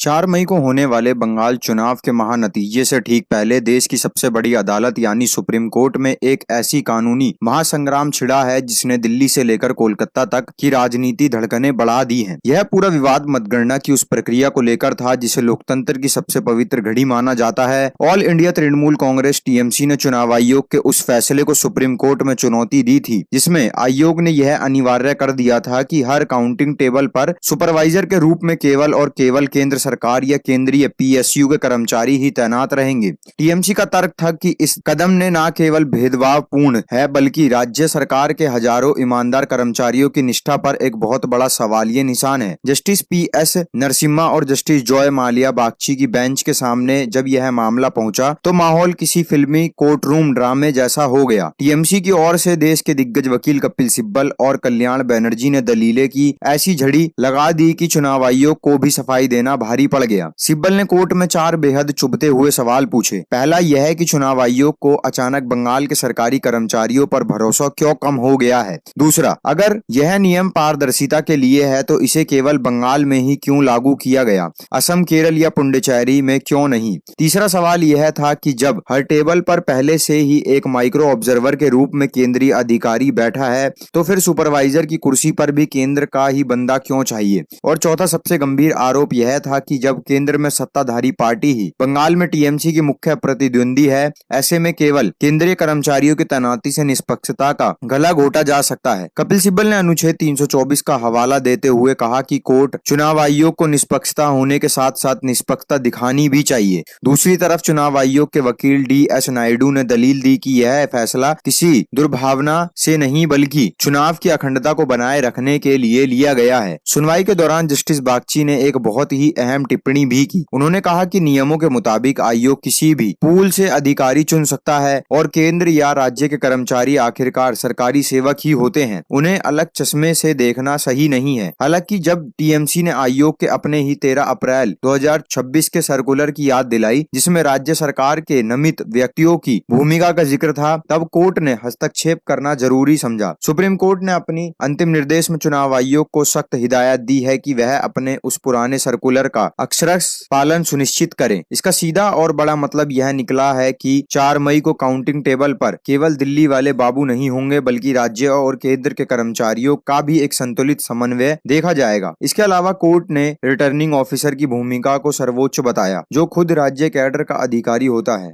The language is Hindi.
4 मई को होने वाले बंगाल चुनाव के महानतीजे से ठीक पहले देश की सबसे बड़ी अदालत यानी सुप्रीम कोर्ट में एक ऐसी कानूनी महासंग्राम छिड़ा है जिसने दिल्ली से लेकर कोलकाता तक की राजनीति धड़कनें बढ़ा दी हैं। यह पूरा विवाद मतगणना की उस प्रक्रिया को लेकर था जिसे लोकतंत्र की सबसे पवित्र घड़ी माना जाता है। All India Trinamool Congress TMC ने चुनाव आयोग के उस फैसले को सुप्रीम कोर्ट में चुनौती दी थी जिसमें आयोग ने यह अनिवार्य कर दिया था कि हर काउंटिंग टेबल पर सुपरवाइजर के रूप में केवल और केवल केंद्र सरकार या केंद्रीय पीएसयू के कर्मचारी ही तैनात रहेंगे। टीएमसी का तर्क था कि इस कदम ने न केवल भेदभावपूर्ण है बल्कि राज्य सरकार के हजारों ईमानदार कर्मचारियों की निष्ठा पर एक बहुत बड़ा सवालिया निशान है। जस्टिस पीएस नरसिम्हा और जस्टिस जॉय माल्या बागची की बेंच के सामने जब यह मामला पहुंचा तो माहौल किसी फिल्मी कोर्ट रूम ड्रामे जैसा हो गया। टीएमसी की ओर से देश के दिग्गज वकील कपिल सिब्बल और कल्याण बनर्जी ने दलीलें की ऐसी झड़ी लगा दी कि चुनाव आयोग को भी सफाई देना भारी पड़ गया। सिब्बल ने कोर्ट में 4 बेहद चुभते हुए सवाल पूछे। पहला यह है कि चुनाव आयोग को अचानक बंगाल के सरकारी कर्मचारियों पर भरोसा क्यों कम हो गया है। दूसरा, अगर यह नियम पारदर्शिता के लिए है तो इसे केवल बंगाल में ही क्यों लागू किया गया, असम, केरल या पुडुचेरी में क्यों नहीं। तीसरा सवाल यह था कि जब हर टेबल पर पहले से ही एक माइक्रो ऑब्जर्वर के रूप में केंद्रीय अधिकारी बैठा है तो फिर सुपरवाइजर की कुर्सी पर भी केंद्र का ही बंदा क्यों चाहिए। और चौथा सबसे गंभीर आरोप यह था कि जब केंद्र में सत्ताधारी पार्टी ही बंगाल में टीएमसी की मुख्य प्रतिद्वंदी है, ऐसे में केवल केंद्रीय कर्मचारियों की तैनाती से निष्पक्षता का गला घोटा जा सकता है। कपिल सिब्बल ने अनुच्छेद 324 का हवाला देते हुए कहा कि कोर्ट चुनाव आयोग को निष्पक्षता होने के साथ साथ निष्पक्षता दिखानी भी चाहिए। दूसरी तरफ चुनाव आयोग के वकील डी.एस. नायडू ने दलील दी कि यह फैसला किसी दुर्भावना से नहीं बल्कि चुनाव की अखंडता को बनाए रखने के लिए लिया गया है। सुनवाई के दौरान जस्टिस बागची ने एक बहुत ही अहम टिप्पणी भी की। उन्होंने कहा कि नियमों के मुताबिक आयोग किसी भी पूल से अधिकारी चुन सकता है और केंद्र या राज्य के कर्मचारी आखिरकार सरकारी सेवक ही होते हैं। उन्हें अलग चश्मे से देखना सही नहीं है। हालांकि जब टीएमसी ने आयोग के अपने ही 13 अप्रैल 2026 के सर्कुलर की याद दिलाई जिसमें राज्य सरकार के नामित व्यक्तियों की भूमिका का जिक्र था, तब कोर्ट ने हस्तक्षेप करना जरूरी समझा। सुप्रीम कोर्ट ने अपनी अंतिम निर्देश में चुनाव आयोग को सख्त हिदायत दी है कि वह अपने उस पुराने सर्कुलर का अक्षरश पालन सुनिश्चित करें। इसका सीधा और बड़ा मतलब यह निकला है कि 4 मई को काउंटिंग टेबल पर केवल दिल्ली वाले बाबू नहीं होंगे बल्कि राज्य और केंद्र के कर्मचारियों का भी एक संतुलित समन्वय देखा जाएगा। इसके अलावा कोर्ट ने रिटर्निंग ऑफिसर की भूमिका को सर्वोच्च बताया जो खुद राज्य कैडर का अधिकारी होता है।